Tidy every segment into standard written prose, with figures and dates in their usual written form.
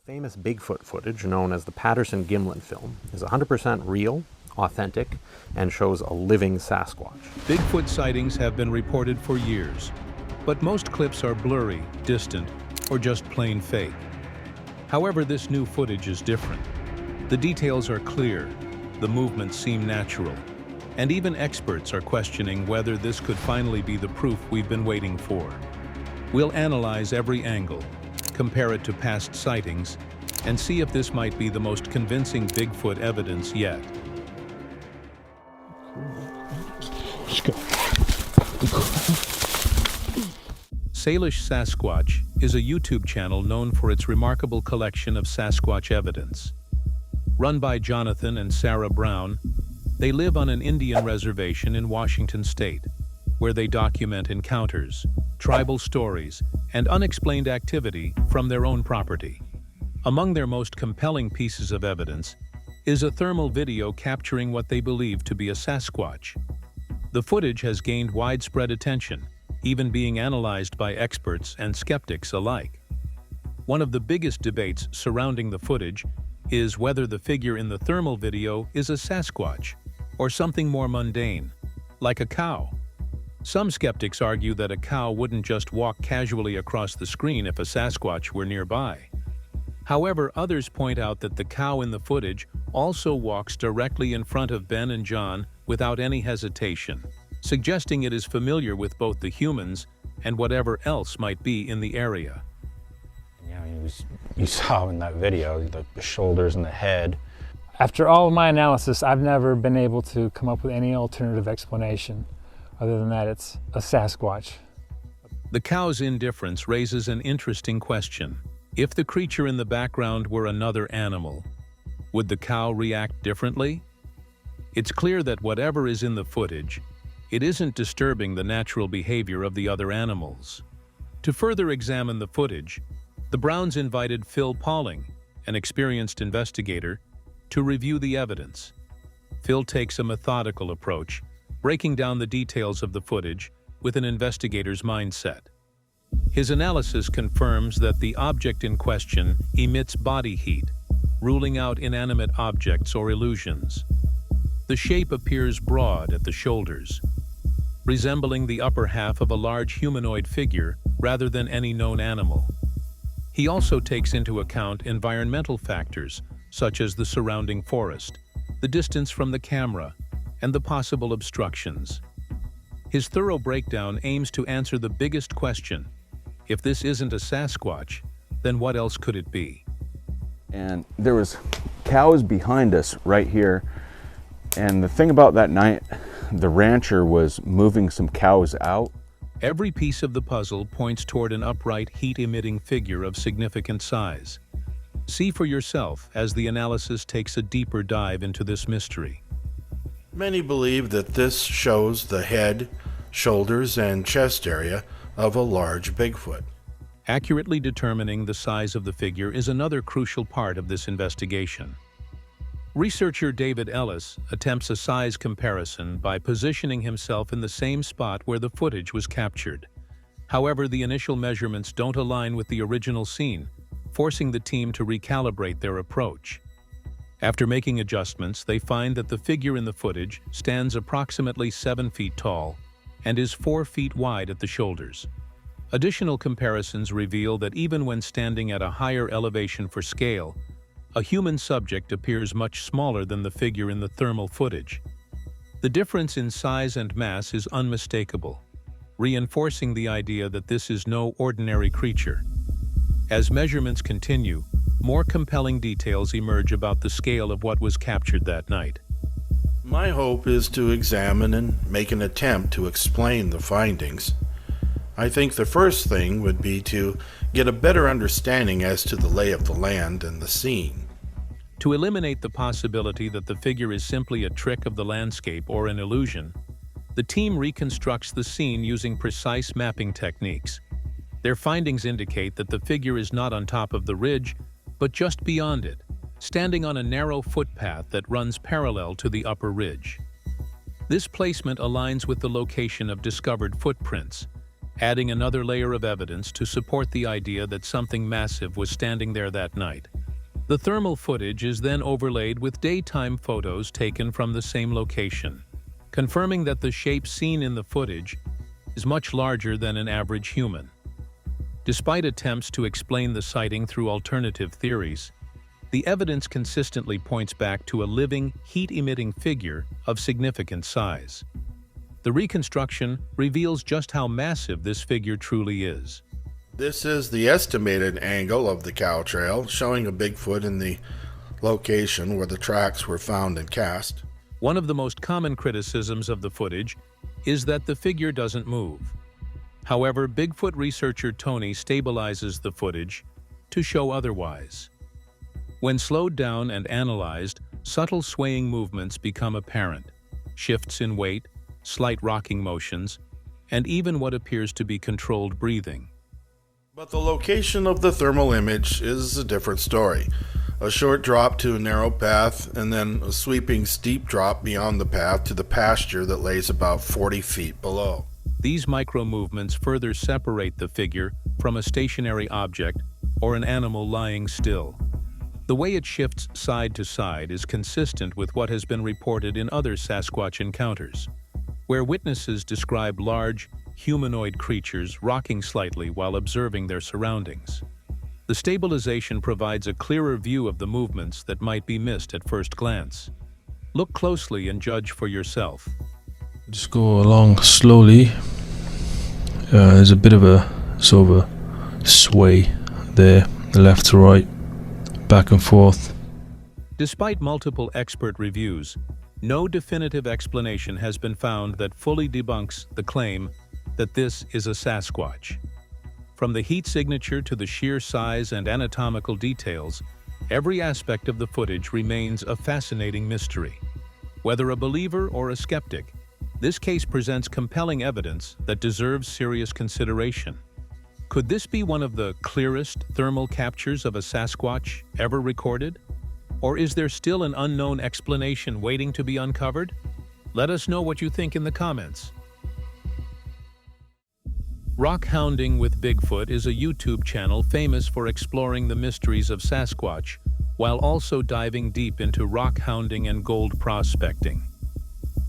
Famous Bigfoot footage, known as the Patterson-Gimlin film, is 100% real, authentic, and shows a living Sasquatch. Bigfoot sightings have been reported for years, but most clips are blurry, distant, or just plain fake. However, this new footage is different. The details are clear, the movements seem natural, and even experts are questioning whether this could finally be the proof we've been waiting for. We'll analyze every angle, compare it to past sightings, and see if this might be the most convincing Bigfoot evidence yet. Salish Sasquatch is a YouTube channel known for its remarkable collection of Sasquatch evidence. Run by Jonathan and Sarah Brown, they live on an Indian reservation in Washington state, where they document encounters, tribal stories, and unexplained activity from their own property. Among their most compelling pieces of evidence is a thermal video capturing what they believe to be a Sasquatch. The footage has gained widespread attention, even being analyzed by experts and skeptics alike. One of the biggest debates surrounding the footage is whether the figure in the thermal video is a Sasquatch or something more mundane, like a cow. Some skeptics argue that a cow wouldn't just walk casually across the screen if a Sasquatch were nearby. However, others point out that the cow in the footage also walks directly in front of Ben and John without any hesitation, suggesting it is familiar with both the humans and whatever else might be in the area. Yeah, you saw in that video the shoulders and the head. After all of my analysis, I've never been able to come up with any alternative explanation. Other than that, it's a Sasquatch. The cow's indifference raises an interesting question. If the creature in the background were another animal, would the cow react differently? It's clear that whatever is in the footage, it isn't disturbing the natural behavior of the other animals. To further examine the footage, the Browns invited Phil Pauling, an experienced investigator, to review the evidence. Phil takes a methodical approach, breaking down the details of the footage with an investigator's mindset. His analysis confirms that the object in question emits body heat, ruling out inanimate objects or illusions. The shape appears broad at the shoulders, resembling the upper half of a large humanoid figure rather than any known animal. He also takes into account environmental factors such as the surrounding forest, the distance from the camera, and the possible obstructions. His thorough breakdown aims to answer the biggest question: if this isn't a Sasquatch, then what else could it be? And there was cows behind us right here. And the thing about that night, the rancher was moving some cows out. Every piece of the puzzle points toward an upright, heat-emitting figure of significant size. See for yourself as the analysis takes a deeper dive into this mystery. Many believe that this shows the head, shoulders, and chest area of a large Bigfoot. Accurately determining the size of the figure is another crucial part of this investigation. Researcher David Ellis attempts a size comparison by positioning himself in the same spot where the footage was captured. However, the initial measurements don't align with the original scene, forcing the team to recalibrate their approach. After making adjustments, they find that the figure in the footage stands approximately 7 feet tall and is 4 feet wide at the shoulders. Additional comparisons reveal that even when standing at a higher elevation for scale, a human subject appears much smaller than the figure in the thermal footage. The difference in size and mass is unmistakable, reinforcing the idea that this is no ordinary creature. As measurements continue, more compelling details emerge about the scale of what was captured that night. My hope is to examine and make an attempt to explain the findings. I think the first thing would be to get a better understanding as to the lay of the land and the scene. To eliminate the possibility that the figure is simply a trick of the landscape or an illusion, the team reconstructs the scene using precise mapping techniques. Their findings indicate that the figure is not on top of the ridge, but just beyond it, standing on a narrow footpath that runs parallel to the upper ridge. This placement aligns with the location of discovered footprints, adding another layer of evidence to support the idea that something massive was standing there that night. The thermal footage is then overlaid with daytime photos taken from the same location, confirming that the shape seen in the footage is much larger than an average human. Despite attempts to explain the sighting through alternative theories, the evidence consistently points back to a living, heat-emitting figure of significant size. The reconstruction reveals just how massive this figure truly is. This is the estimated angle of the cow trail, showing a Bigfoot in the location where the tracks were found and cast. One of the most common criticisms of the footage is that the figure doesn't move. However, Bigfoot researcher Tony stabilizes the footage to show otherwise. When slowed down and analyzed, subtle swaying movements become apparent, shifts in weight, slight rocking motions, and even what appears to be controlled breathing. But the location of the thermal image is a different story. A short drop to a narrow path, and then a sweeping steep drop beyond the path to the pasture that lays about 40 feet below. These micro-movements further separate the figure from a stationary object or an animal lying still. The way it shifts side to side is consistent with what has been reported in other Sasquatch encounters, where witnesses describe large, humanoid creatures rocking slightly while observing their surroundings. The stabilization provides a clearer view of the movements that might be missed at first glance. Look closely and judge for yourself. Just go along slowly. There's a bit of a sort of a sway there, left to right, back and forth. Despite multiple expert reviews, no definitive explanation has been found that fully debunks the claim that this is a Sasquatch. From the heat signature to the sheer size and anatomical details, every aspect of the footage remains a fascinating mystery. Whether a believer or a skeptic, this case presents compelling evidence that deserves serious consideration. Could this be one of the clearest thermal captures of a Sasquatch ever recorded? Or is there still an unknown explanation waiting to be uncovered? Let us know what you think in the comments. Rock Hounding with Bigfoot is a YouTube channel famous for exploring the mysteries of Sasquatch, while also diving deep into rock hounding and gold prospecting.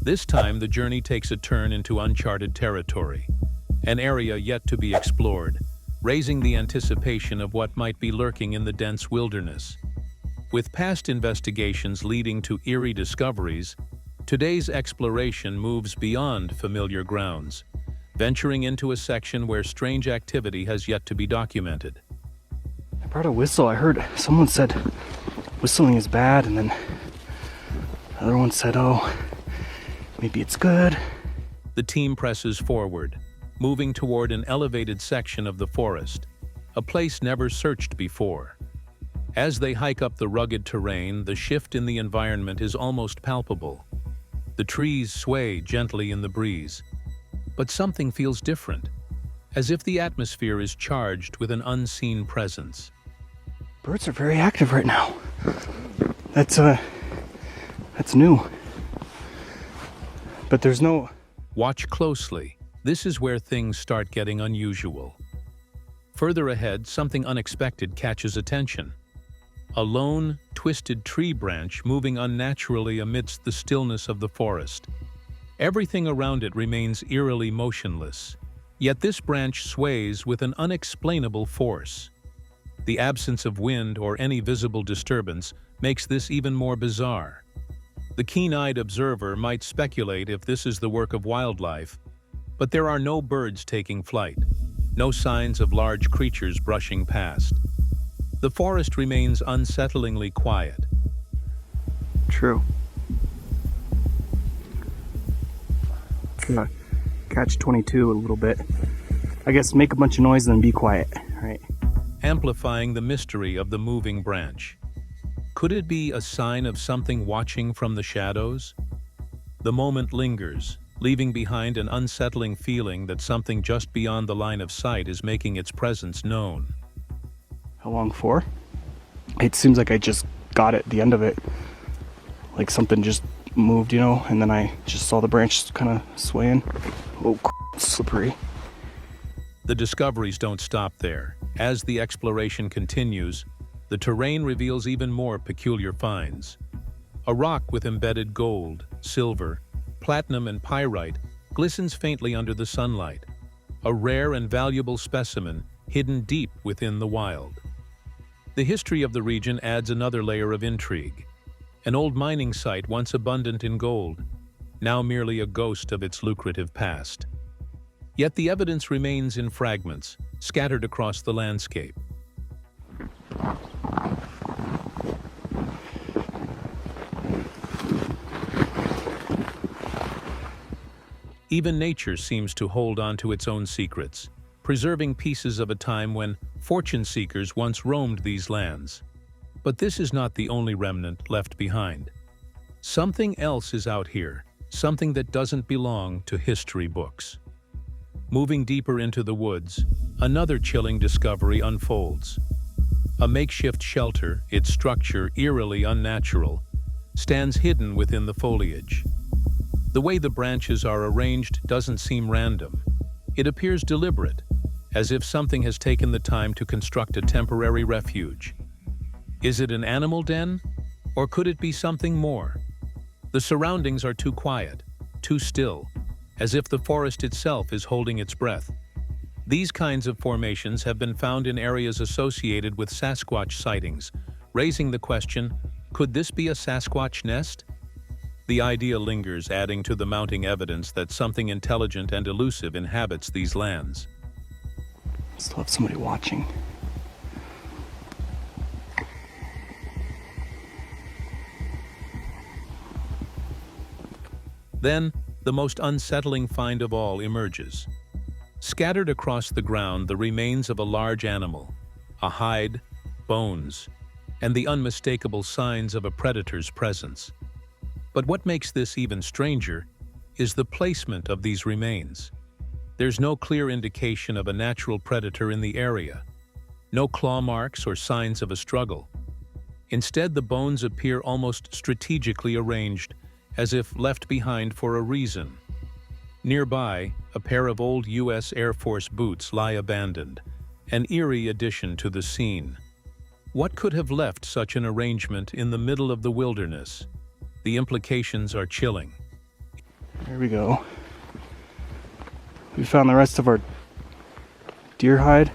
This time, the journey takes a turn into uncharted territory, an area yet to be explored, raising the anticipation of what might be lurking in the dense wilderness. With past investigations leading to eerie discoveries, today's exploration moves beyond familiar grounds, venturing into a section where strange activity has yet to be documented. I brought a whistle. I heard someone said whistling is bad, and then another one said, oh, maybe it's good. The team presses forward, moving toward an elevated section of the forest, a place never searched before. As they hike up the rugged terrain, the shift in the environment is almost palpable. The trees sway gently in the breeze, but something feels different, as if the atmosphere is charged with an unseen presence. Birds are very active right now. That's new. But there's no... Watch closely. This is where things start getting unusual. Further ahead, something unexpected catches attention. A lone, twisted tree branch moving unnaturally amidst the stillness of the forest. Everything around it remains eerily motionless, yet this branch sways with an unexplainable force. The absence of wind or any visible disturbance makes this even more bizarre. The keen-eyed observer might speculate if this is the work of wildlife, but there are no birds taking flight, no signs of large creatures brushing past. The forest remains unsettlingly quiet. True. Catch 22 a little bit. I guess make a bunch of noise and then be quiet, right? Amplifying the mystery of the moving branch. Could it be a sign of something watching from the shadows? The moment lingers, leaving behind an unsettling feeling that something just beyond the line of sight is making its presence known. How long for? It seems like I just got at the end of it. Like something just moved, you know, and then I just saw the branch kind of swaying. Oh, slippery. The discoveries don't stop there. As the exploration continues, the terrain reveals even more peculiar finds. A rock with embedded gold, silver, platinum, and pyrite glistens faintly under the sunlight, a rare and valuable specimen hidden deep within the wild. The history of the region adds another layer of intrigue. An old mining site once abundant in gold, now merely a ghost of its lucrative past. Yet the evidence remains in fragments, scattered across the landscape. Even nature seems to hold on to its own secrets, preserving pieces of a time when fortune seekers once roamed these lands. But this is not the only remnant left behind. Something else is out here, something that doesn't belong to history books. Moving deeper into the woods, another chilling discovery unfolds. A makeshift shelter, its structure eerily unnatural, stands hidden within the foliage. The way the branches are arranged doesn't seem random. It appears deliberate, as if something has taken the time to construct a temporary refuge. Is it an animal den, or could it be something more? The surroundings are too quiet, too still, as if the forest itself is holding its breath. These kinds of formations have been found in areas associated with Sasquatch sightings, raising the question, could this be a Sasquatch nest? The idea lingers, adding to the mounting evidence that something intelligent and elusive inhabits these lands. Still have somebody watching. Then, the most unsettling find of all emerges. Scattered across the ground, the remains of a large animal, a hide, bones, and the unmistakable signs of a predator's presence. But what makes this even stranger is the placement of these remains. There's no clear indication of a natural predator in the area, no claw marks or signs of a struggle. Instead, the bones appear almost strategically arranged, as if left behind for a reason. Nearby, a pair of old U.S. Air Force boots lie abandoned, an eerie addition to the scene. What could have left such an arrangement in the middle of the wilderness? The implications are chilling. There we go. We found the rest of our deer hide.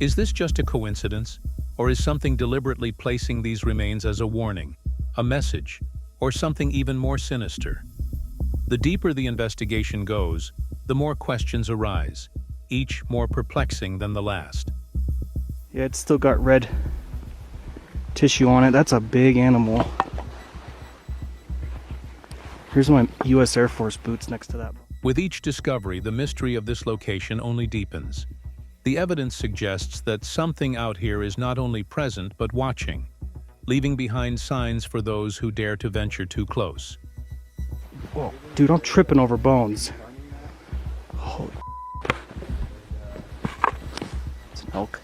Is this just a coincidence, or is something deliberately placing these remains as a warning, a message, or something even more sinister? The deeper the investigation goes, the more questions arise, each more perplexing than the last. Yeah, it's still got red tissue on it. That's a big animal. Here's my U.S. Air Force boots next to that. With each discovery, the mystery of this location only deepens. The evidence suggests that something out here is not only present but watching, leaving behind signs for those who dare to venture too close. Whoa, dude, I'm tripping over bones. Holy it's an elk.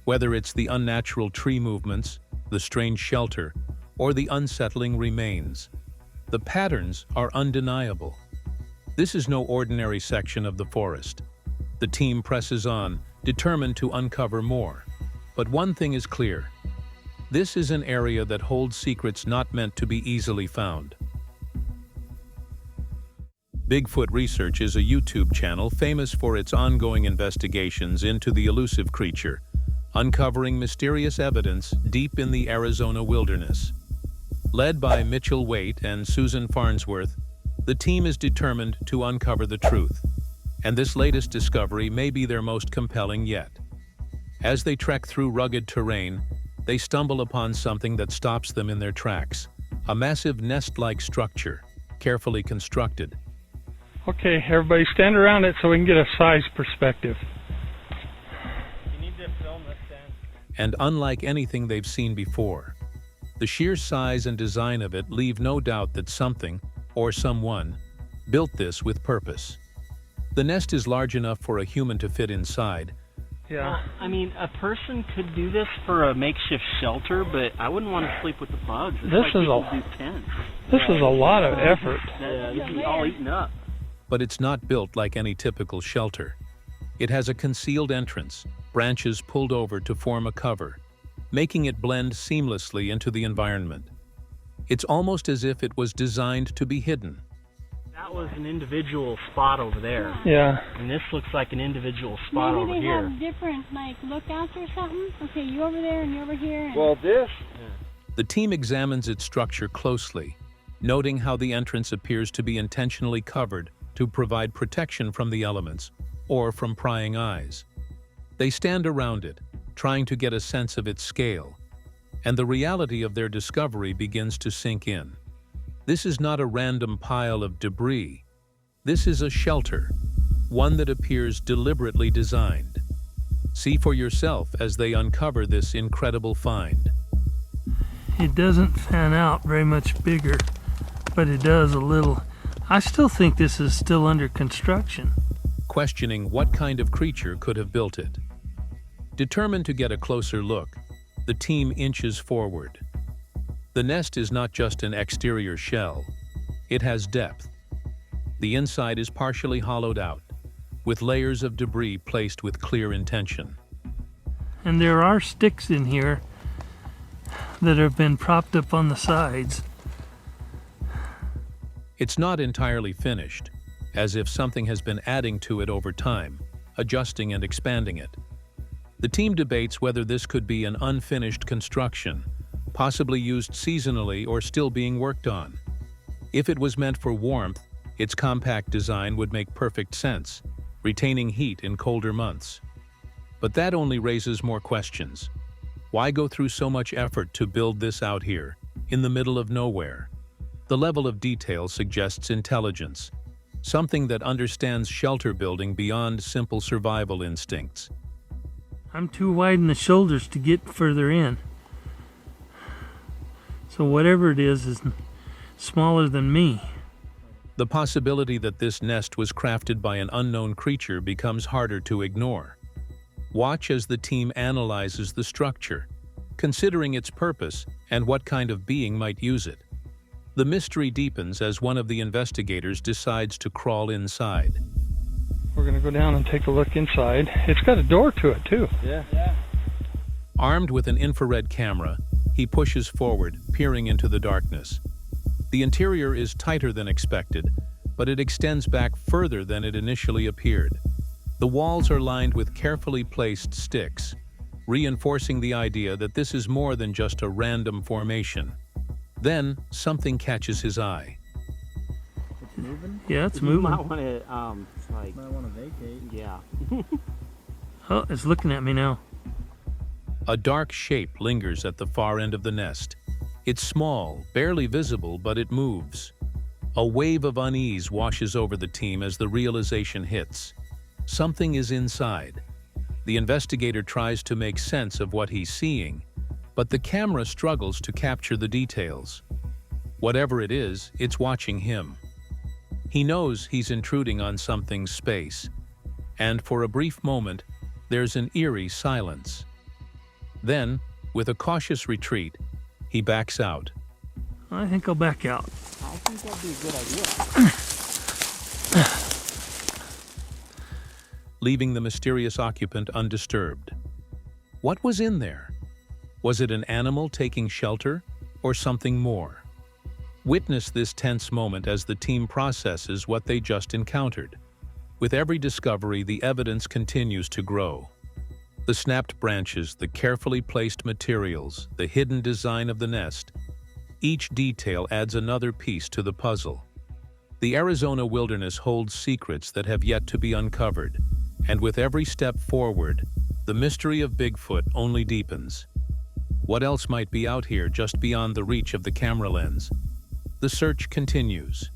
Whether it's the unnatural tree movements, the strange shelter, or the unsettling remains, the patterns are undeniable. This is no ordinary section of the forest. The team presses on, determined to uncover more. But one thing is clear. This is an area that holds secrets not meant to be easily found. Bigfoot Research is a YouTube channel famous for its ongoing investigations into the elusive creature, uncovering mysterious evidence deep in the Arizona wilderness. Led by Mitchell Waite and Susan Farnsworth, the team is determined to uncover the truth, and this latest discovery may be their most compelling yet. As they trek through rugged terrain, they stumble upon something that stops them in their tracks, a massive nest-like structure, carefully constructed. Okay, everybody stand around it so we can get a size perspective. You need to film this, Dan. And unlike anything they've seen before, the sheer size and design of it leave no doubt that something, or someone, built this with purpose. The nest is large enough for a human to fit inside. Yeah. Well, I mean, a person could do this for a makeshift shelter, but I wouldn't want to sleep with the bugs. It's This like is people a do tents. this is a lot of effort. Yeah, this is all eaten up. but it's not built like any typical shelter. It has a concealed entrance, branches pulled over to form a cover, making it blend seamlessly into the environment. It's almost as if it was designed to be hidden. That was an individual spot over there. Yeah. And this looks like an individual spot over Maybe they here. have different, like, lookouts or something? Okay, you over there and you over here. And... Well, this... The team examines its structure closely, noting how the entrance appears to be intentionally covered to provide protection from the elements or from prying eyes. They stand around it, trying to get a sense of its scale, and the reality of their discovery begins to sink in. This is not a random pile of debris. This is a shelter, one that appears deliberately designed. See for yourself as they uncover this incredible find. It doesn't fan out very much bigger, but it does a little. I still think this is still under construction. Questioning what kind of creature could have built it. Determined to get a closer look, the team inches forward. The nest is not just an exterior shell, it has depth. The inside is partially hollowed out, with layers of debris placed with clear intention. And there are sticks in here that have been propped up on the sides. It's not entirely finished, as if something has been adding to it over time, adjusting and expanding it. The team debates whether this could be an unfinished construction, possibly used seasonally or still being worked on. If it was meant for warmth, its compact design would make perfect sense, retaining heat in colder months. But that only raises more questions. Why go through so much effort to build this out here, in the middle of nowhere? The level of detail suggests intelligence, something that understands shelter building beyond simple survival instincts. I'm too wide in the shoulders to get further in. So whatever it is smaller than me. The possibility that this nest was crafted by an unknown creature becomes harder to ignore. Watch as the team analyzes the structure, considering its purpose and what kind of being might use it. The mystery deepens as one of the investigators decides to crawl inside. We're gonna go down and take a look inside. It's got a door to it too. Yeah. Armed with an infrared camera, he pushes forward, peering into the darkness. The interior is tighter than expected, but it extends back further than it initially appeared. The walls are lined with carefully placed sticks, reinforcing the idea that this is more than just a random formation. Then, something catches his eye. It's moving? Yeah, it's moving. You might want to, might want to vacate. Yeah. Oh, it's looking at me now. A dark shape lingers at the far end of the nest. It's small, barely visible, but it moves. A wave of unease washes over the team as the realization hits. Something is inside. The investigator tries to make sense of what he's seeing, but the camera struggles to capture the details. Whatever it is, it's watching him. He knows he's intruding on something's space, and for a brief moment, there's an eerie silence. Then, with a cautious retreat, he backs out. I think I'll back out. I think that'd be a good idea. Leaving the mysterious occupant undisturbed. What was in there? Was it an animal taking shelter, or something more? Witness this tense moment as the team processes what they just encountered. With every discovery, the evidence continues to grow. The snapped branches, the carefully placed materials, the hidden design of the nest. Each detail adds another piece to the puzzle. The Arizona wilderness holds secrets that have yet to be uncovered, and with every step forward, the mystery of Bigfoot only deepens. What else might be out here just beyond the reach of the camera lens? The search continues.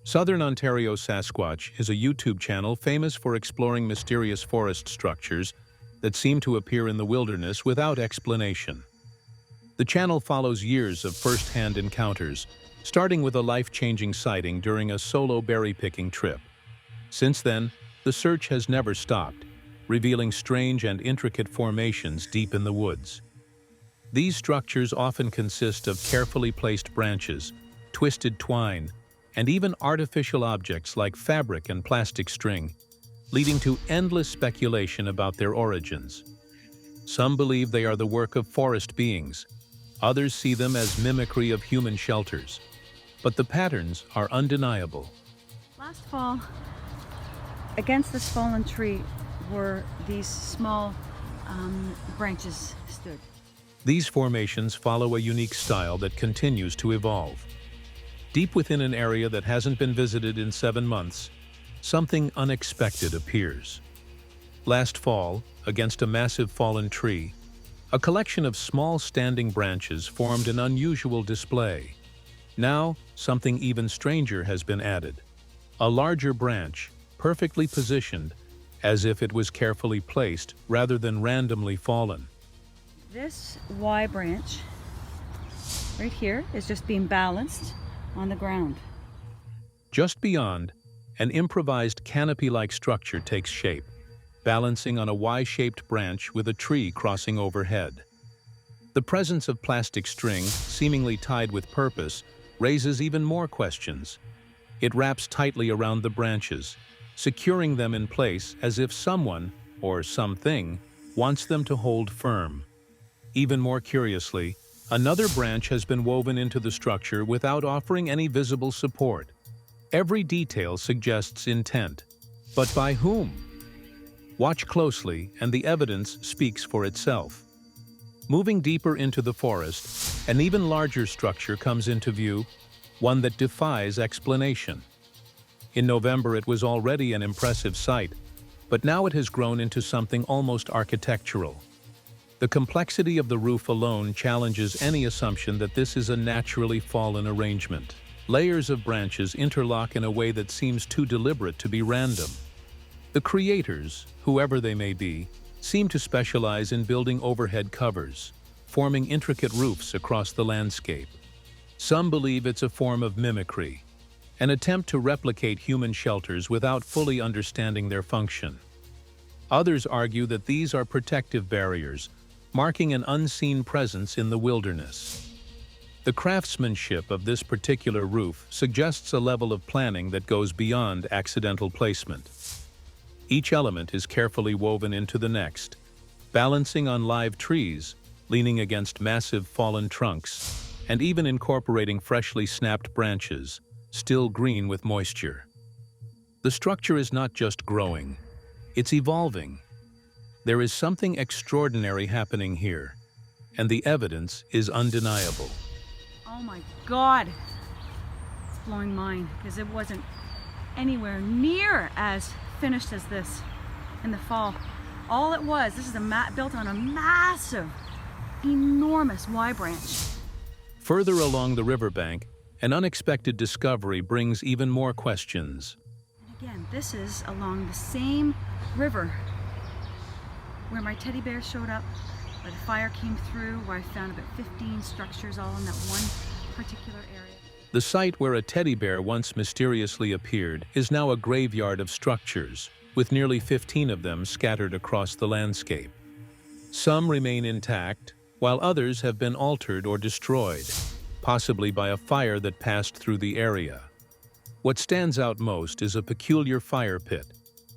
Southern Ontario Sasquatch is a YouTube channel famous for exploring mysterious forest structures that seem to appear in the wilderness without explanation. The channel follows years of first-hand encounters, starting with a life-changing sighting during a solo berry-picking trip. Since then, the search has never stopped, revealing strange and intricate formations deep in the woods. These structures often consist of carefully placed branches, twisted twine, and even artificial objects like fabric and plastic string, leading to endless speculation about their origins. Some believe they are the work of forest beings. Others see them as mimicry of human shelters. But the patterns are undeniable. Last fall, against this fallen tree were these small branches stood. These formations follow a unique style that continues to evolve. Deep within an area that hasn't been visited in 7 months, something unexpected appears. Last fall, against a massive fallen tree, a collection of small standing branches formed an unusual display. Now, something even stranger has been added. A larger branch, perfectly positioned, as if it was carefully placed rather than randomly fallen. This Y branch right here is just being balanced on the ground. Just beyond, an improvised canopy-like structure takes shape, balancing on a Y-shaped branch with a tree crossing overhead. The presence of plastic string, seemingly tied with purpose, raises even more questions. It wraps tightly around the branches, securing them in place as if someone, or something, wants them to hold firm. Even more curiously, another branch has been woven into the structure without offering any visible support. Every detail suggests intent. But by whom? Watch closely, and the evidence speaks for itself. Moving deeper into the forest, an even larger structure comes into view, one that defies explanation. In November, it was already an impressive sight, but now it has grown into something almost architectural. The complexity of the roof alone challenges any assumption that this is a naturally fallen arrangement. Layers of branches interlock in a way that seems too deliberate to be random. The creators, whoever they may be, seem to specialize in building overhead covers, forming intricate roofs across the landscape. Some believe it's a form of mimicry, an attempt to replicate human shelters without fully understanding their function. Others argue that these are protective barriers, marking an unseen presence in the wilderness. The craftsmanship of this particular roof suggests a level of planning that goes beyond accidental placement. Each element is carefully woven into the next, balancing on live trees, leaning against massive fallen trunks, and even incorporating freshly snapped branches, still green with moisture. The structure is not just growing, it's evolving. There is something extraordinary happening here, and the evidence is undeniable. Oh my God! It's blowing mine, because it wasn't anywhere near as finished as this in the fall. All it was, this is built on a massive, enormous Y branch. Further along the riverbank, an unexpected discovery brings even more questions. And again, this is along the same river where my teddy bear showed up, where the fire came through, where I found about 15 structures all in that one particular area. The site where a teddy bear once mysteriously appeared is now a graveyard of structures, with nearly 15 of them scattered across the landscape. Some remain intact, while others have been altered or destroyed, possibly by a fire that passed through the area. What stands out most is a peculiar fire pit,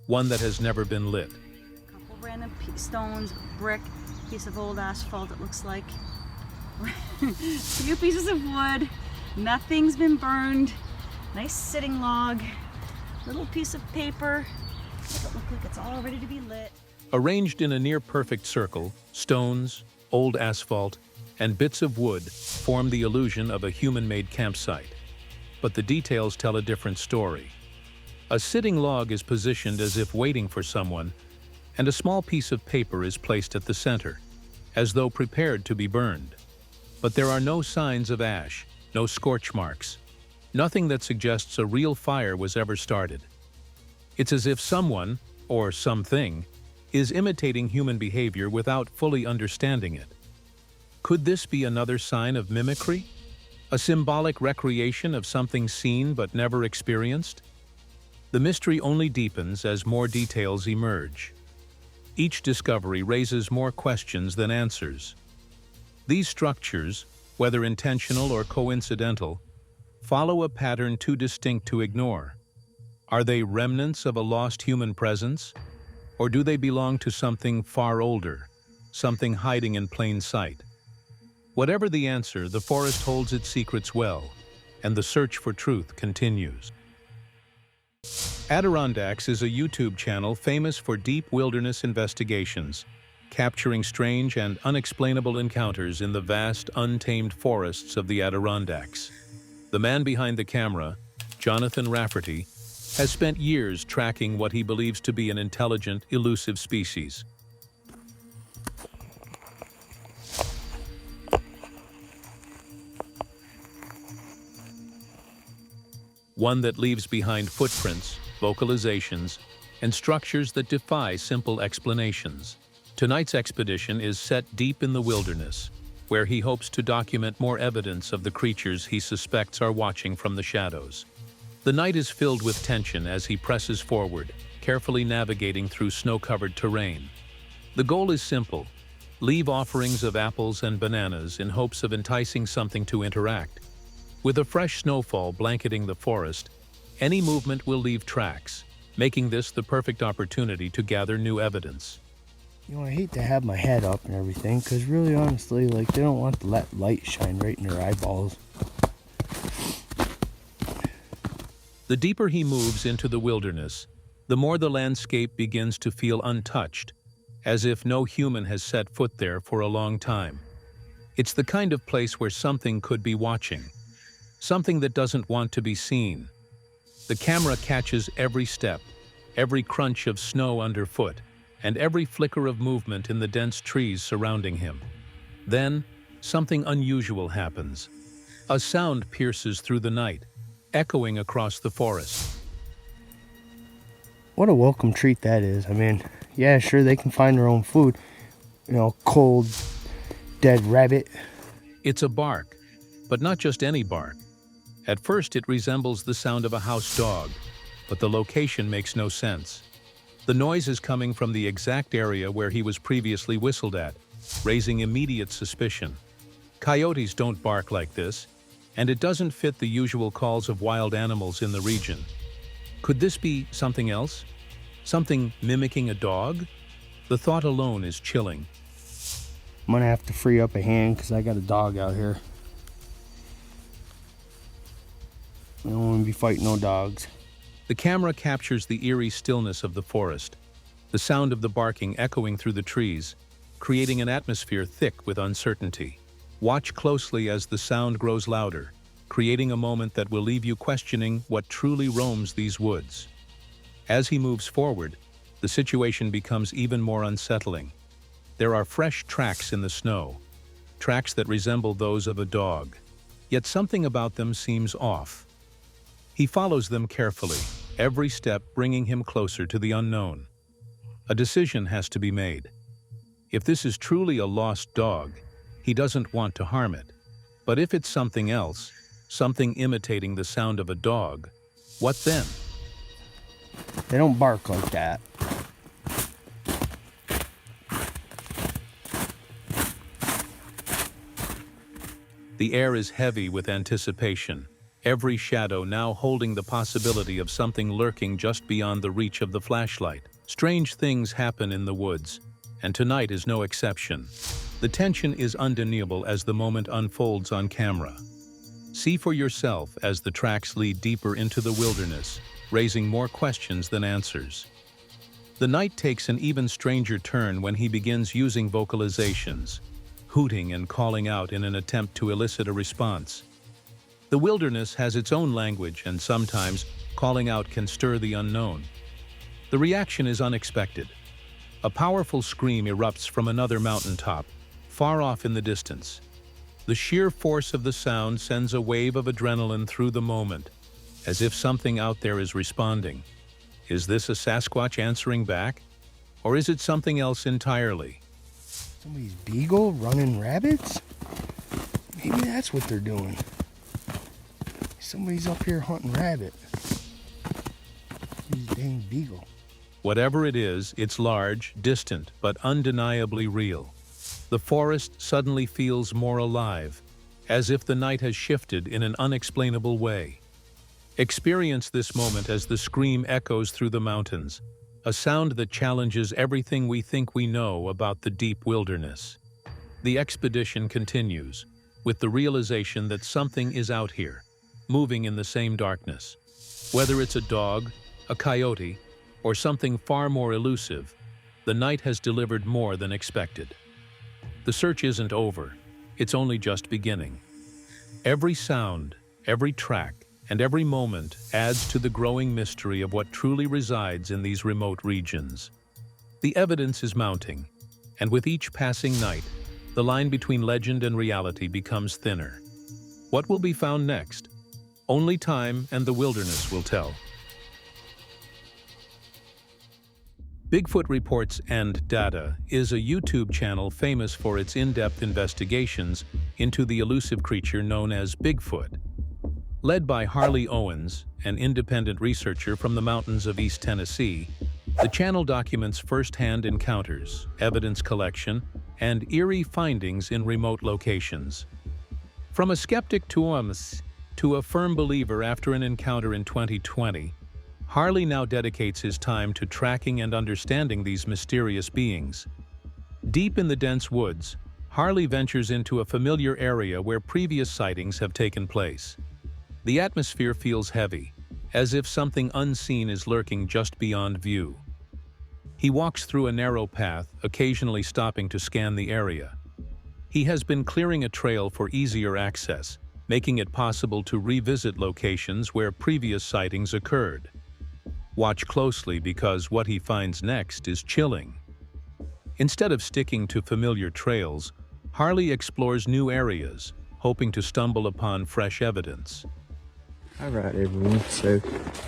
one that has never been lit. A couple random stones, brick, piece of old asphalt it looks like. A few pieces of wood, nothing's been burned. Nice sitting log, little piece of paper. Does it look like it's all ready to be lit? Arranged in a near-perfect circle, stones, old asphalt, and bits of wood form the illusion of a human-made campsite. But the details tell a different story. A sitting log is positioned as if waiting for someone, and a small piece of paper is placed at the center, as though prepared to be burned. But there are no signs of ash, no scorch marks, nothing that suggests a real fire was ever started. It's as if someone, or something, is imitating human behavior without fully understanding it. Could this be another sign of mimicry? A symbolic recreation of something seen but never experienced? The mystery only deepens as more details emerge. Each discovery raises more questions than answers. These structures, whether intentional or coincidental, follow a pattern too distinct to ignore. Are they remnants of a lost human presence? Or do they belong to something far older, something hiding in plain sight? Whatever the answer, the forest holds its secrets well, and the search for truth continues. Adirondacks is a YouTube channel famous for deep wilderness investigations, capturing strange and unexplainable encounters in the vast, untamed forests of the Adirondacks. The man behind the camera, Jonathan Rafferty, has spent years tracking what he believes to be an intelligent, elusive species. One that leaves behind footprints, vocalizations, and structures that defy simple explanations. Tonight's expedition is set deep in the wilderness, where he hopes to document more evidence of the creatures he suspects are watching from the shadows. The night is filled with tension as he presses forward, carefully navigating through snow-covered terrain. The goal is simple: leave offerings of apples and bananas in hopes of enticing something to interact. With a fresh snowfall blanketing the forest, any movement will leave tracks, making this the perfect opportunity to gather new evidence. You know, I hate to have my head up and everything, because really honestly, like, they don't want to let light shine right in their eyeballs. The deeper he moves into the wilderness, the more the landscape begins to feel untouched, as if no human has set foot there for a long time. It's the kind of place where something could be watching, something that doesn't want to be seen. The camera catches every step, every crunch of snow underfoot, and every flicker of movement in the dense trees surrounding him. Then, something unusual happens. A sound pierces through the night, echoing across the forest. What a welcome treat that is. I mean, yeah, sure, they can find their own food. You know, cold, dead rabbit. It's a bark, but not just any bark. At first, it resembles the sound of a house dog, but the location makes no sense. The noise is coming from the exact area where he was previously whistled at, raising immediate suspicion. Coyotes don't bark like this, and it doesn't fit the usual calls of wild animals in the region. Could this be something else? Something mimicking a dog? The thought alone is chilling. I'm gonna have to free up a hand because I got a dog out here. I don't want to be fighting no dogs. The camera captures the eerie stillness of the forest, the sound of the barking echoing through the trees, creating an atmosphere thick with uncertainty. Watch closely as the sound grows louder, creating a moment that will leave you questioning what truly roams these woods. As he moves forward, the situation becomes even more unsettling. There are fresh tracks in the snow, tracks that resemble those of a dog, yet something about them seems off. He follows them carefully, every step bringing him closer to the unknown. A decision has to be made. If this is truly a lost dog, he doesn't want to harm it. But if it's something else, something imitating the sound of a dog, what then? They don't bark like that. The air is heavy with anticipation, every shadow now holding the possibility of something lurking just beyond the reach of the flashlight. Strange things happen in the woods, and tonight is no exception. The tension is undeniable as the moment unfolds on camera. See for yourself as the tracks lead deeper into the wilderness, raising more questions than answers. The night takes an even stranger turn when he begins using vocalizations, hooting and calling out in an attempt to elicit a response. The wilderness has its own language, and sometimes calling out can stir the unknown. The reaction is unexpected. A powerful scream erupts from another mountaintop, far off in the distance. The sheer force of the sound sends a wave of adrenaline through the moment, as if something out there is responding. Is this a Sasquatch answering back? Or is it something else entirely? Somebody's beagle running rabbits? Maybe that's what they're doing. Somebody's up here hunting rabbit. He's a dang beagle. Whatever it is, it's large, distant, but undeniably real. The forest suddenly feels more alive, as if the night has shifted in an unexplainable way. Experience this moment as the scream echoes through the mountains, a sound that challenges everything we think we know about the deep wilderness. The expedition continues, with the realization that something is out here, moving in the same darkness. Whether it's a dog, a coyote, or something far more elusive, the night has delivered more than expected. The search isn't over, it's only just beginning. Every sound, every track, and every moment adds to the growing mystery of what truly resides in these remote regions. The evidence is mounting, and with each passing night, the line between legend and reality becomes thinner. What will be found next? Only time and the wilderness will tell. Bigfoot Reports and Data is a YouTube channel famous for its in-depth investigations into the elusive creature known as Bigfoot. Led by Harley Owens, an independent researcher from the mountains of East Tennessee, the channel documents first-hand encounters, evidence collection, and eerie findings in remote locations. From a skeptic to a firm believer after an encounter in 2020, Harley now dedicates his time to tracking and understanding these mysterious beings. Deep in the dense woods, Harley ventures into a familiar area where previous sightings have taken place. The atmosphere feels heavy, as if something unseen is lurking just beyond view. He walks through a narrow path, occasionally stopping to scan the area. He has been clearing a trail for easier access, making it possible to revisit locations where previous sightings occurred. Watch closely because what he finds next is chilling. Instead of sticking to familiar trails, Harley explores new areas, hoping to stumble upon fresh evidence. Alright everyone, so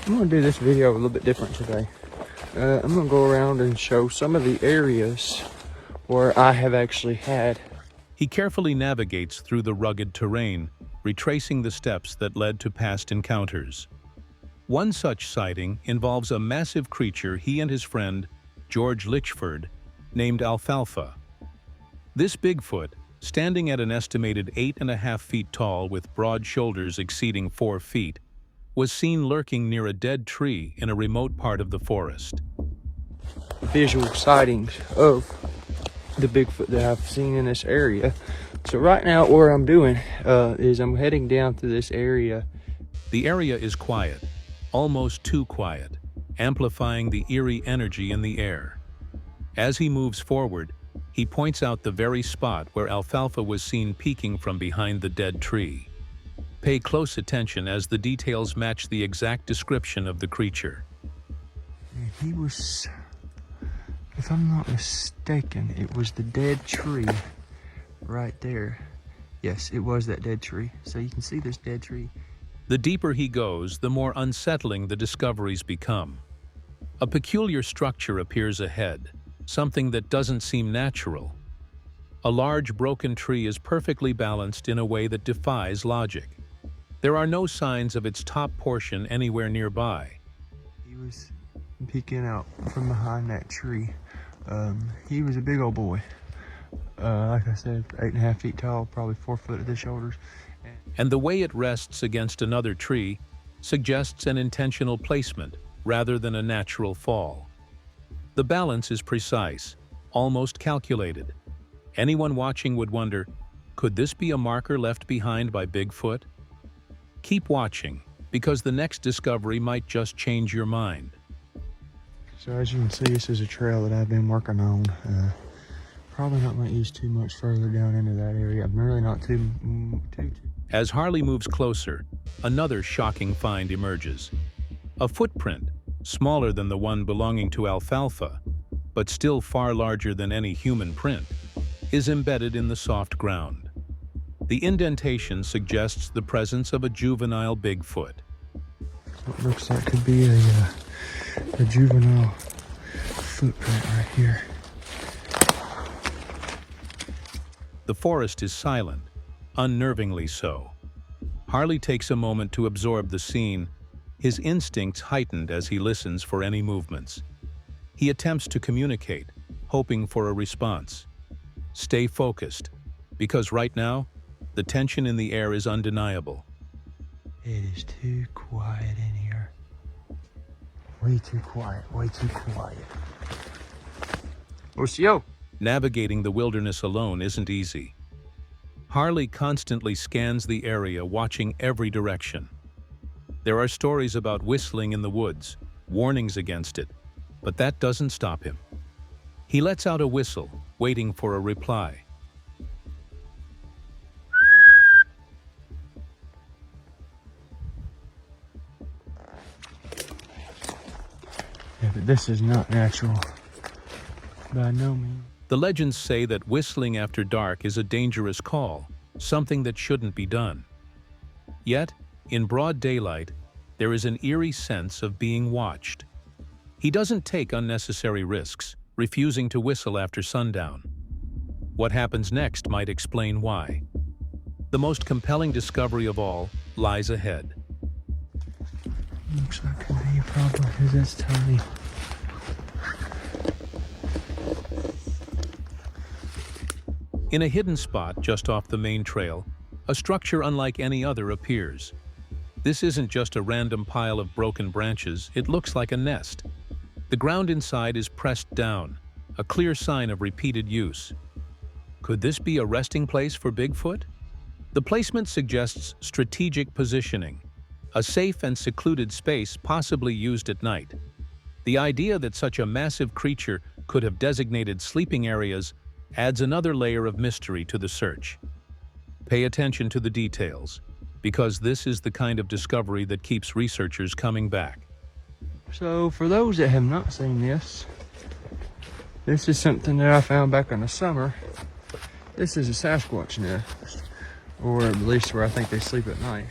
I'm going to do this video a little bit different today. I'm going to go around and show some of the areas where I have actually had. He carefully navigates through the rugged terrain, retracing the steps that led to past encounters. One such sighting involves a massive creature he and his friend, George Litchford, named Alfalfa. This Bigfoot, standing at an estimated 8.5 feet tall with broad shoulders exceeding 4 feet, was seen lurking near a dead tree in a remote part of the forest. Visual sightings of the Bigfoot that I've seen in this area. So right now what I'm doing is I'm heading down to this area. The area is quiet, almost too quiet, amplifying the eerie energy in the air. As he moves forward, he points out the very spot where Alfalfa was seen peeking from behind the dead tree. Pay close attention as the details match the exact description of the creature. He was, if I'm not mistaken, it was the dead tree right there. Yes, it was that dead tree. So you can see this dead tree. The deeper he goes, the more unsettling the discoveries become. A peculiar structure appears ahead, something that doesn't seem natural. A large broken tree is perfectly balanced in a way that defies logic. There are no signs of its top portion anywhere nearby. He was peeking out from behind that tree. He was a big old boy. Like I said, 8.5 feet tall, probably 4 foot at the shoulders. And the way it rests against another tree suggests an intentional placement rather than a natural fall. The balance is precise, almost calculated. Anyone watching would wonder, could this be a marker left behind by Bigfoot? Keep watching, because the next discovery might just change your mind. So as you can see, this is a trail that I've been working on. Probably not going to use too much further down into that area. I'm really not too. As Harley moves closer, another shocking find emerges. A footprint, smaller than the one belonging to Alfalfa, but still far larger than any human print, is embedded in the soft ground. The indentation suggests the presence of a juvenile Bigfoot. It looks like could be a juvenile footprint right here. The forest is silent, unnervingly so. Harley takes a moment to absorb the scene, his instincts heightened as he listens for any movements. He attempts to communicate, hoping for a response. Stay focused, because right now, The tension in the air is undeniable. It is too quiet in here. Way too quiet, way too quiet. Lucio! Navigating the wilderness alone isn't easy. Harley constantly scans the area, watching every direction. There are stories about whistling in the woods, warnings against it, but that doesn't stop him. He lets out a whistle, waiting for a reply. Yeah, but this is not natural. By no means. The legends say that whistling after dark is a dangerous call, something that shouldn't be done. Yet, in broad daylight, there is an eerie sense of being watched. He doesn't take unnecessary risks, refusing to whistle after sundown. What happens next might explain why. The most compelling discovery of all lies ahead. Looks like could be a problem because it's tiny. In a hidden spot just off the main trail, a structure unlike any other appears. This isn't just a random pile of broken branches, it looks like a nest. The ground inside is pressed down, a clear sign of repeated use. Could this be a resting place for Bigfoot? The placement suggests strategic positioning, a safe and secluded space possibly used at night. The idea that such a massive creature could have designated sleeping areas adds another layer of mystery to the search. Pay attention to the details, because this is the kind of discovery that keeps researchers coming back. So, for those that have not seen this, this is something that I found back in the summer. This is a Sasquatch nest, or at least where I think they sleep at night.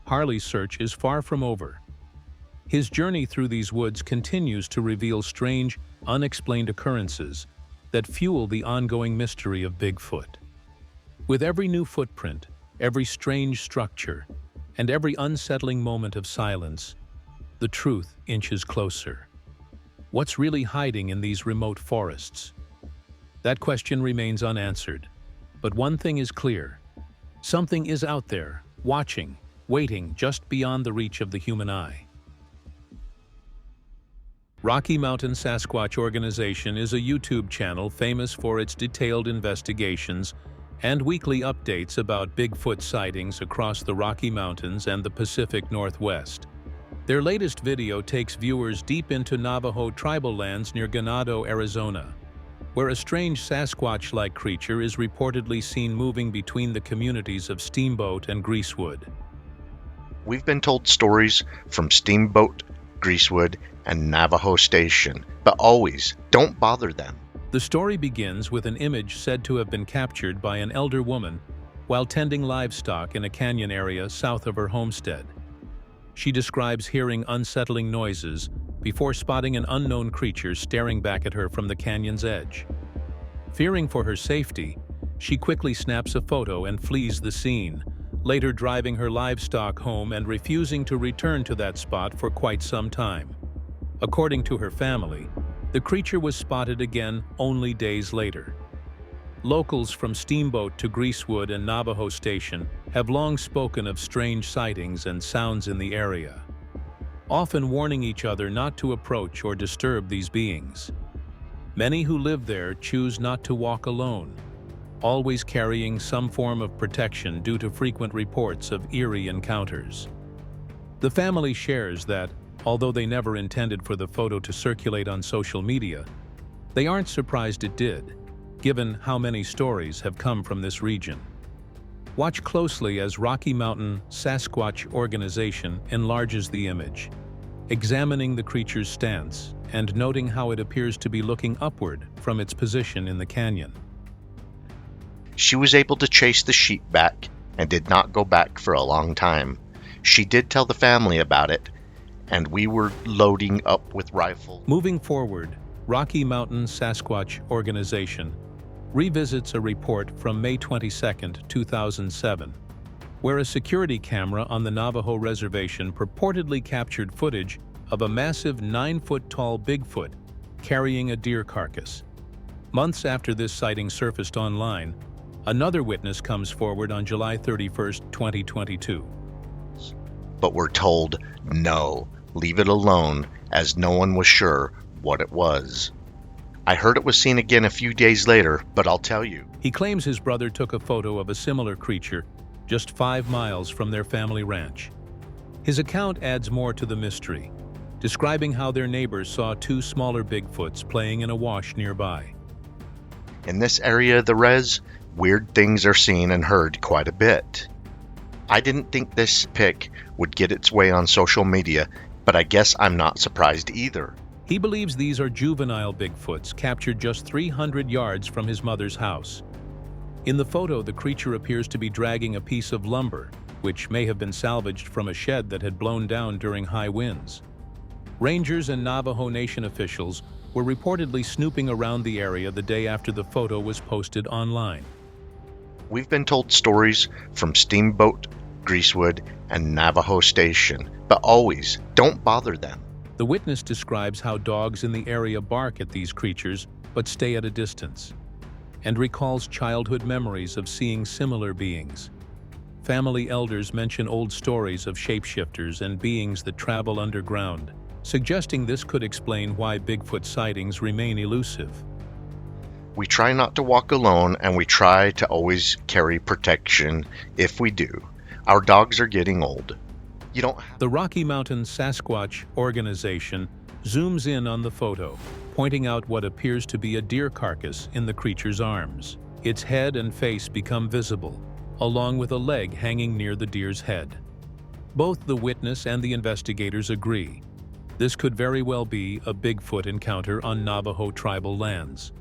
Harley's search is far from over. His journey through these woods continues to reveal strange, unexplained occurrences that fuel the ongoing mystery of Bigfoot. With every new footprint, every strange structure, and every unsettling moment of silence, the truth inches closer. What's really hiding in these remote forests? That question remains unanswered. But one thing is clear. Something is out there, watching, waiting just beyond the reach of the human eye. Rocky Mountain Sasquatch Organization is a YouTube channel famous for its detailed investigations and weekly updates about Bigfoot sightings across the Rocky Mountains and the Pacific Northwest. Their latest video takes viewers deep into Navajo tribal lands near Ganado, Arizona, where a strange Sasquatch-like creature is reportedly seen moving between the communities of Steamboat and Greasewood. We've been told stories from Steamboat, Greasewood, and Navajo Station, but always don't bother them. The story begins with an image said to have been captured by an elder woman while tending livestock in a canyon area south of her homestead. She describes hearing unsettling noises before spotting an unknown creature staring back at her from the canyon's edge. Fearing for her safety, she quickly snaps a photo and flees the scene, later driving her livestock home and refusing to return to that spot for quite some time. According to her family, the creature was spotted again only days later. Locals from Steamboat to Greasewood and Navajo Station have long spoken of strange sightings and sounds in the area, often warning each other not to approach or disturb these beings. Many who live there choose not to walk alone, always carrying some form of protection due to frequent reports of eerie encounters. The family shares that, although they never intended for the photo to circulate on social media, they aren't surprised it did, given how many stories have come from this region. Watch closely as Rocky Mountain Sasquatch Organization enlarges the image, examining the creature's stance and noting how it appears to be looking upward from its position in the canyon. She was able to chase the sheep back and did not go back for a long time. She did tell the family about it, and we were loading up with rifle. Moving forward, Rocky Mountain Sasquatch Organization revisits a report from May 22, 2007, where a security camera on the Navajo reservation purportedly captured footage of a massive 9-foot-tall Bigfoot carrying a deer carcass. Months after this sighting surfaced online, Another witness comes forward on July 31st, 2022. But we're told, no, leave it alone, as no one was sure what it was. I heard it was seen again a few days later, but I'll tell you. He claims his brother took a photo of a similar creature just 5 miles from their family ranch. His account adds more to the mystery, describing how their neighbors saw 2 smaller Bigfoots playing in a wash nearby. In this area of the res, weird things are seen and heard quite a bit. I didn't think this pic would get its way on social media, but I guess I'm not surprised either. He believes these are juvenile Bigfoots captured just 300 yards from his mother's house. In the photo, the creature appears to be dragging a piece of lumber, which may have been salvaged from a shed that had blown down during high winds. Rangers and Navajo Nation officials were reportedly snooping around the area the day after the photo was posted online. We've been told stories from Steamboat, Greasewood, and Navajo Station, but always don't bother them. The witness describes how dogs in the area bark at these creatures but stay at a distance, and recalls childhood memories of seeing similar beings. Family elders mention old stories of shapeshifters and beings that travel underground, suggesting this could explain why Bigfoot sightings remain elusive. We try not to walk alone, and we try to always carry protection if we do. Our dogs are getting old. The Rocky Mountain Sasquatch organization zooms in on the photo, pointing out what appears to be a deer carcass in the creature's arms. Its head and face become visible, along with a leg hanging near the deer's head. Both the witness and the investigators agree. This could very well be a Bigfoot encounter on Navajo tribal lands.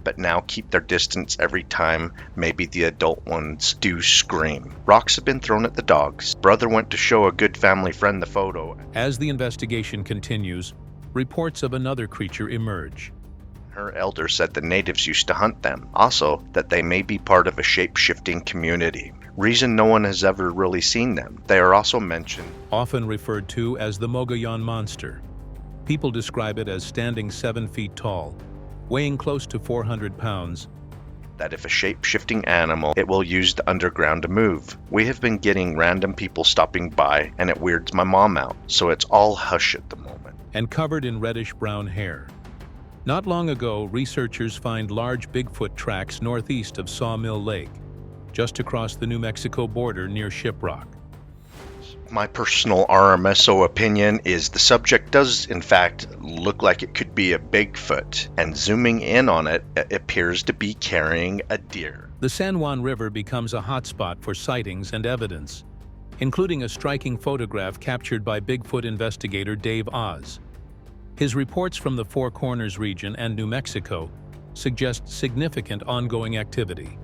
But now keep their distance every time maybe the adult ones do scream. Rocks have been thrown at the dogs. Brother went to show a good family friend the photo. As the investigation continues, reports of another creature emerge. Her elder said the natives used to hunt them. Also, that they may be part of a shape-shifting community. Reason no one has ever really seen them. They are also mentioned, often referred to as the Mogollon Monster. People describe it as standing 7 feet tall, weighing close to 400 pounds. That if a shape-shifting animal, it will use the underground to move. We have been getting random people stopping by, and it weirds my mom out, so it's all hush at the moment. And covered in reddish-brown hair. Not long ago, researchers find large Bigfoot tracks northeast of Sawmill Lake, just across the New Mexico border near Shiprock. My personal RMSO opinion is the subject does, in fact, look like it could be a Bigfoot, and zooming in on it, it appears to be carrying a deer. The San Juan River becomes a hotspot for sightings and evidence, including a striking photograph captured by Bigfoot investigator Dave Oz. His reports from the Four Corners region and New Mexico suggest significant ongoing activity.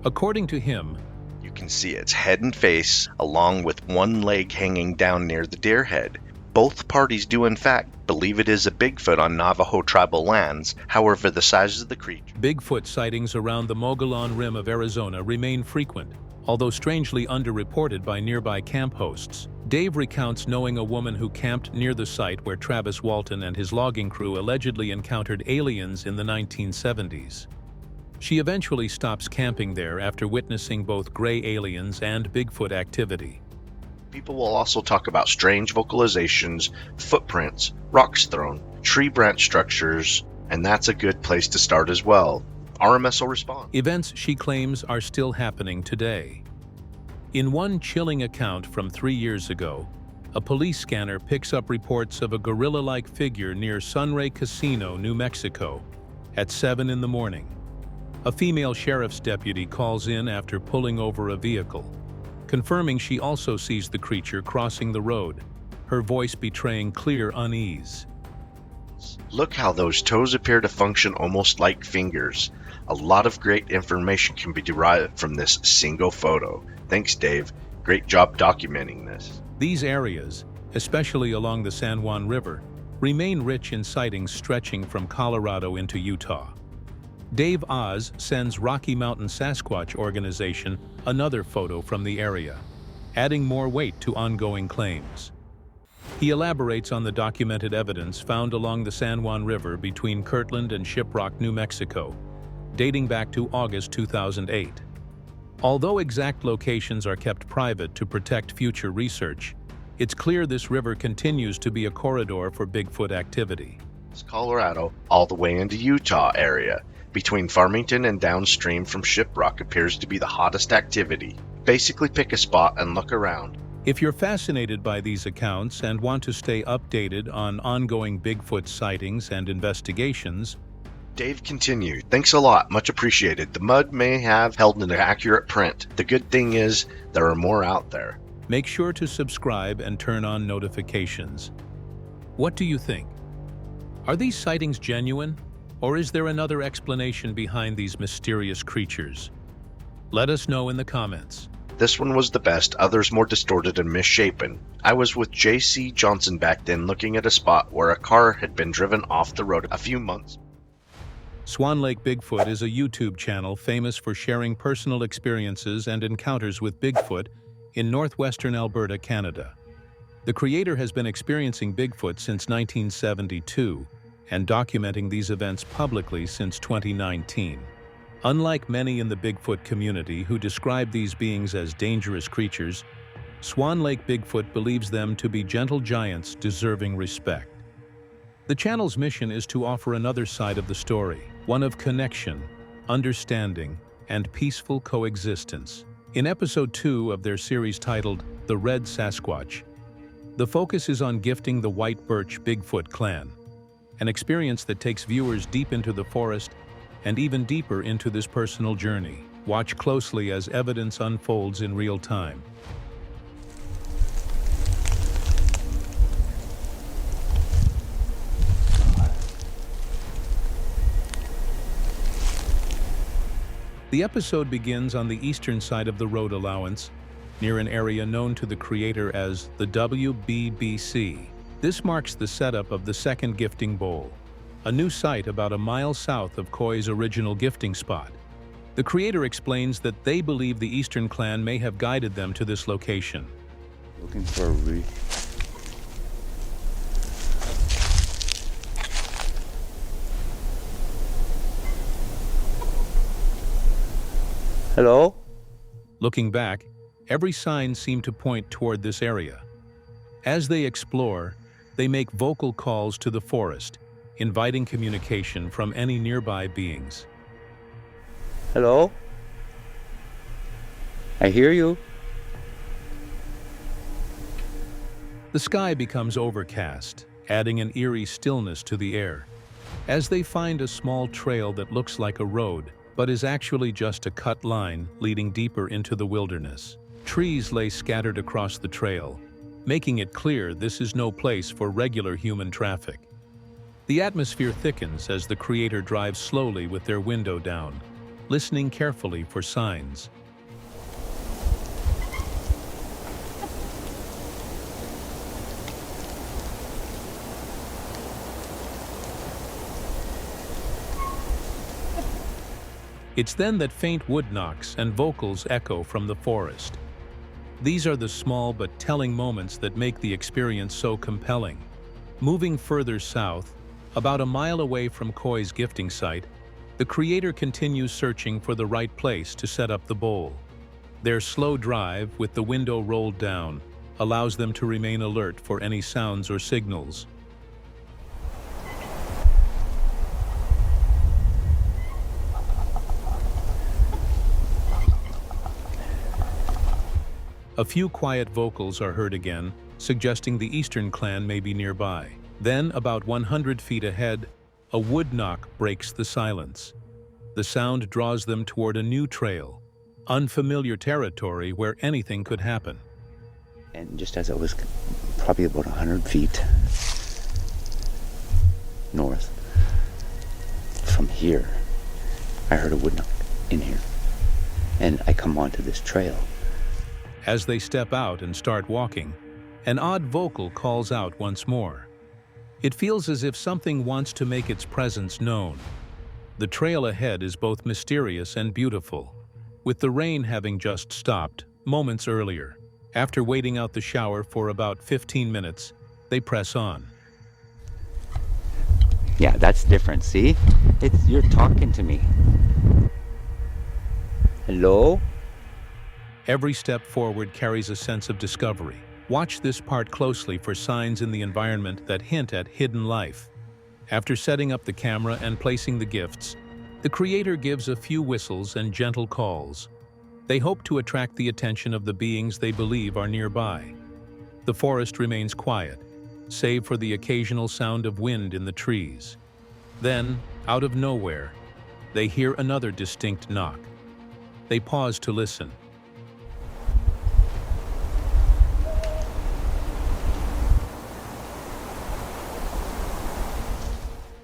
According to him, you can see its head and face, along with one leg hanging down near the deer head. Both parties do in fact believe it is a Bigfoot on Navajo tribal lands, however the size of the creature. Bigfoot sightings around the Mogollon Rim of Arizona remain frequent, although strangely underreported by nearby camp hosts. Dave recounts knowing a woman who camped near the site where Travis Walton and his logging crew allegedly encountered aliens in the 1970s. She eventually stops camping there after witnessing both gray aliens and Bigfoot activity. People will also talk about strange vocalizations, footprints, rocks thrown, tree branch structures, and that's a good place to start as well. RMS will respond. Events, she claims, are still happening today. In one chilling account from 3 years ago, a police scanner picks up reports of a gorilla-like figure near Sunray Casino, New Mexico, at 7 in the morning. A female sheriff's deputy calls in after pulling over a vehicle, confirming she also sees the creature crossing the road, her voice betraying clear unease. Look how those toes appear to function almost like fingers. A lot of great information can be derived from this single photo. Thanks, Dave. Great job documenting this. These areas, especially along the San Juan River, remain rich in sightings stretching from Colorado into Utah. Dave Oz sends Rocky Mountain Sasquatch organization another photo from the area, adding more weight to ongoing claims. He elaborates on the documented evidence found along the San Juan River between Kirtland and Shiprock, New Mexico, dating back to August 2008. Although exact locations are kept private to protect future research, it's clear this river continues to be a corridor for Bigfoot activity. Colorado, all the way into Utah area, between Farmington and downstream from Shiprock appears to be the hottest activity. Basically pick a spot and look around. If you're fascinated by these accounts and want to stay updated on ongoing Bigfoot sightings and investigations, Dave continued, "Thanks a lot, much appreciated. The mud may have held an accurate print. The good thing is there are more out there." make sure to subscribe and turn on notifications. What do you think? Are these sightings genuine, or is there another explanation behind these mysterious creatures? Let us know in the comments. This one was the best, others more distorted and misshapen. I was with J.C. Johnson back then looking at a spot where a car had been driven off the road a few months. Swan Lake Bigfoot is a YouTube channel famous for sharing personal experiences and encounters with Bigfoot in northwestern Alberta, Canada. The creator has been experiencing Bigfoot since 1972 and documenting these events publicly since 2019. Unlike many in the Bigfoot community who describe these beings as dangerous creatures, Swan Lake Bigfoot believes them to be gentle giants deserving respect. The channel's mission is to offer another side of the story, one of connection, understanding, and peaceful coexistence. In episode 2 of their series titled The Red Sasquatch, the focus is on gifting the White Birch Bigfoot clan, an experience that takes viewers deep into the forest and even deeper into this personal journey. Watch closely as evidence unfolds in real time. The episode begins on the eastern side of the road allowance, near an area known to the creator as the WBBC. This marks the setup of the second gifting bowl, a new site about a mile south of Coy's original gifting spot. The creator explains that they believe the Eastern clan may have guided them to this location. Looking for a reef. Hello? Looking back, every sign seemed to point toward this area. As they explore, they make vocal calls to the forest, inviting communication from any nearby beings. Hello? I hear you. The sky becomes overcast, adding an eerie stillness to the air, as they find a small trail that looks like a road, but is actually just a cut line leading deeper into the wilderness. Trees lay scattered across the trail, making it clear this is no place for regular human traffic. The atmosphere thickens as the creator drives slowly with their window down, listening carefully for signs. It's then that faint wood knocks and vocals echo from the forest. These are the small but telling moments that make the experience so compelling. Moving further south, about a mile away from Coy's gifting site, the creator continues searching for the right place to set up the bowl. Their slow drive, with the window rolled down, allows them to remain alert for any sounds or signals. A few quiet vocals are heard again, suggesting the Eastern clan may be nearby. Then, about 100 feet ahead, a wood knock breaks the silence. The sound draws them toward a new trail, unfamiliar territory where anything could happen. And just as it was probably about 100 feet north from here, I heard a wood knock in here. And I come onto this trail. As they step out and start walking, an odd vocal calls out once more. It feels as if something wants to make its presence known. The trail ahead is both mysterious and beautiful, with the rain having just stopped moments earlier. After waiting out the shower for about 15 minutes, they press on. Yeah, that's different. See? You're talking to me. Hello? Every step forward carries a sense of discovery. Watch this part closely for signs in the environment that hint at hidden life. After setting up the camera and placing the gifts, the creator gives a few whistles and gentle calls. They hope to attract the attention of the beings they believe are nearby. The forest remains quiet, save for the occasional sound of wind in the trees. Then, out of nowhere, they hear another distinct knock. They pause to listen.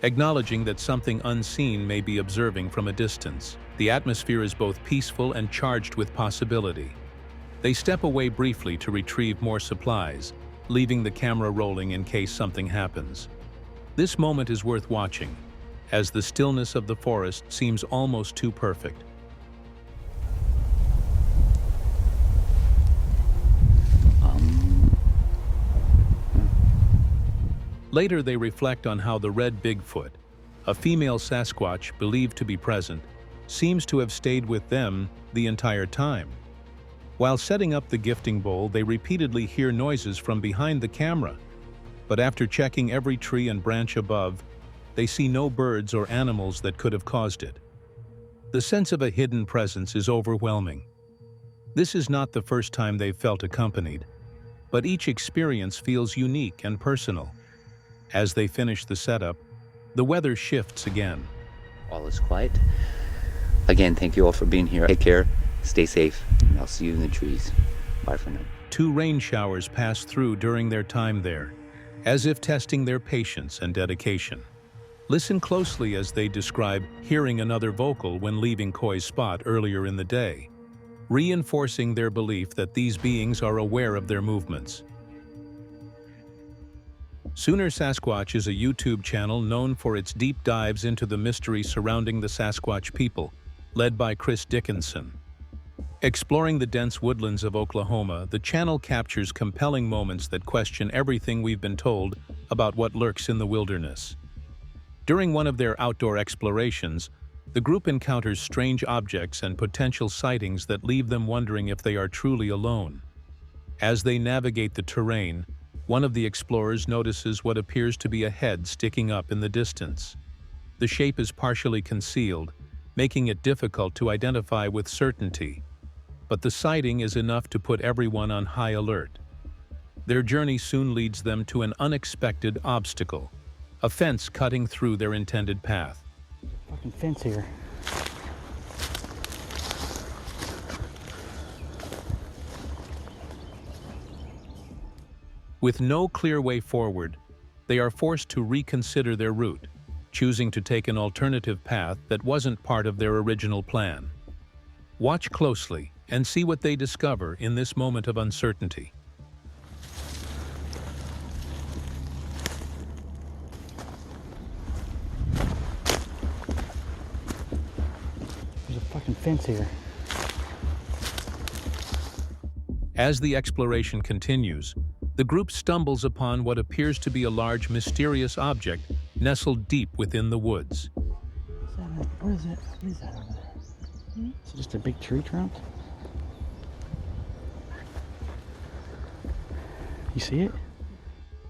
Acknowledging that something unseen may be observing from a distance. The atmosphere is both peaceful and charged with possibility. They step away briefly to retrieve more supplies, leaving the camera rolling in case something happens. This moment is worth watching, as the stillness of the forest seems almost too perfect. Later, they reflect on how the red Bigfoot, a female Sasquatch believed to be present, seems to have stayed with them the entire time. While setting up the gifting bowl, they repeatedly hear noises from behind the camera, but after checking every tree and branch above, they see no birds or animals that could have caused it. The sense of a hidden presence is overwhelming. This is not the first time they've felt accompanied, but each experience feels unique and personal. As they finish the setup, the weather shifts again. All is quiet. Again, thank you all for being here. Take care, stay safe, and I'll see you in the trees. Bye for now. 2 rain showers pass through during their time there, as if testing their patience and dedication. Listen closely as they describe hearing another vocal when leaving Koi's spot earlier in the day, reinforcing their belief that these beings are aware of their movements. Sooner Sasquatch is a YouTube channel known for its deep dives into the mystery surrounding the Sasquatch people, led by Chris Dickinson. Exploring the dense woodlands of Oklahoma, the channel captures compelling moments that question everything we've been told about what lurks in the wilderness. During one of their outdoor explorations, the group encounters strange objects and potential sightings that leave them wondering if they are truly alone. As they navigate the terrain, one of the explorers notices what appears to be a head sticking up in the distance. The shape is partially concealed, making it difficult to identify with certainty, but the sighting is enough to put everyone on high alert. Their journey soon leads them to an unexpected obstacle, a fence cutting through their intended path. Fucking fence here. With no clear way forward, they are forced to reconsider their route, choosing to take an alternative path that wasn't part of their original plan. Watch closely and see what they discover in this moment of uncertainty. There's a fucking fence here. As the exploration continues, the group stumbles upon what appears to be a large, mysterious object nestled deep within the woods. What is it? What is that over there? Is it just a big tree trunk? You see it?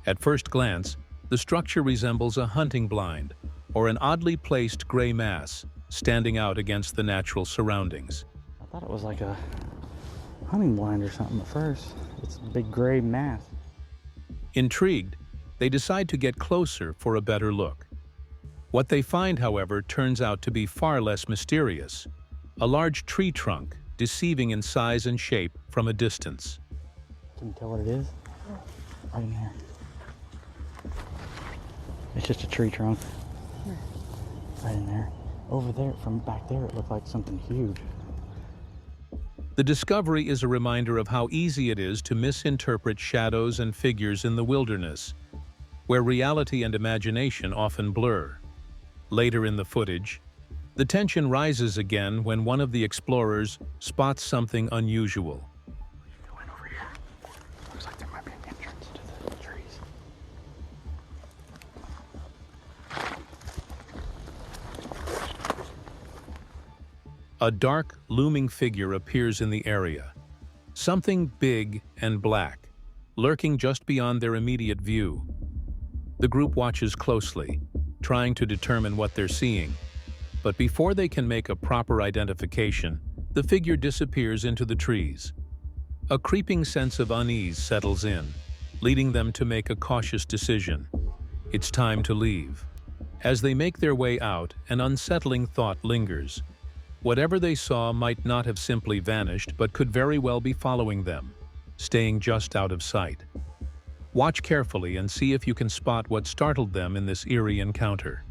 At first glance, the structure resembles a hunting blind or an oddly placed gray mass standing out against the natural surroundings. I thought it was like a hunting blind or something at first. It's a big gray mass. Intrigued, they decide to get closer for a better look. What they find, however, turns out to be far less mysterious. A large tree trunk, deceiving in size and shape from a distance. Can you tell what it is? Right in there. It's just a tree trunk. Right in there. Over there, from back there, it looked like something huge. The discovery is a reminder of how easy it is to misinterpret shadows and figures in the wilderness, where reality and imagination often blur. Later in the footage, the tension rises again when one of the explorers spots something unusual. Go in over here. Looks like there might be an entrance to the trees. A dark, looming figure appears in the area. Something big and black, lurking just beyond their immediate view. The group watches closely, trying to determine what they're seeing. But before they can make a proper identification, the figure disappears into the trees. A creeping sense of unease settles in, leading them to make a cautious decision. It's time to leave. As they make their way out, an unsettling thought lingers. Whatever they saw might not have simply vanished, but could very well be following them, staying just out of sight. Watch carefully and see if you can spot what startled them in this eerie encounter.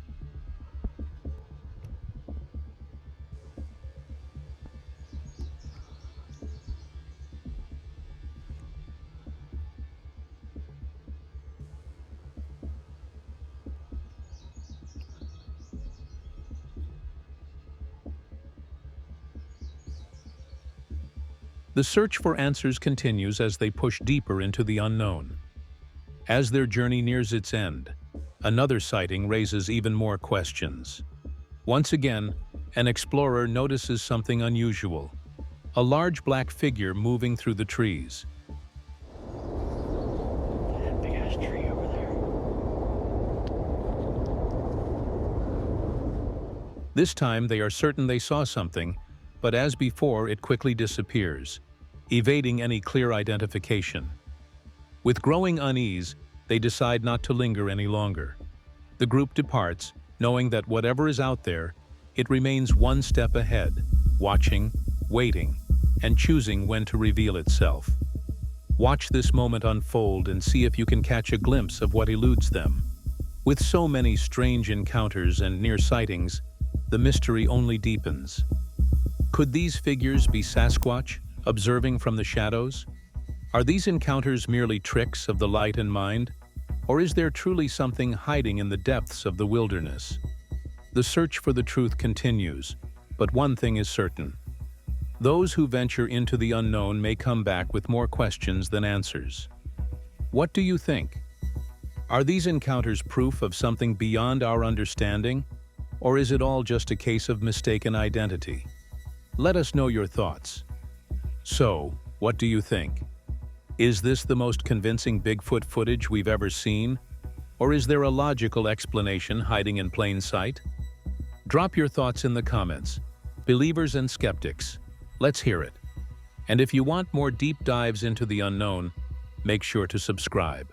The search for answers continues as they push deeper into the unknown. As their journey nears its end, another sighting raises even more questions. Once again, an explorer notices something unusual: a large black figure moving through the trees. That big ass tree over there. This time they are certain they saw something, but as before, it quickly disappears, evading any clear identification. With growing unease, they decide not to linger any longer. The group departs, knowing that whatever is out there, it remains one step ahead, watching, waiting, and choosing when to reveal itself. Watch this moment unfold and see if you can catch a glimpse of what eludes them. With so many strange encounters and near sightings, the mystery only deepens. Could these figures be Sasquatch, observing from the shadows? Are these encounters merely tricks of the light and mind? Or is there truly something hiding in the depths of the wilderness? The search for the truth continues, but one thing is certain. Those who venture into the unknown may come back with more questions than answers. What do you think? Are these encounters proof of something beyond our understanding? Or is it all just a case of mistaken identity? Let us know your thoughts. So, what do you think? Is this the most convincing Bigfoot footage we've ever seen? Or is there a logical explanation hiding in plain sight? Drop your thoughts in the comments. Believers and skeptics, let's hear it. And if you want more deep dives into the unknown, make sure to subscribe.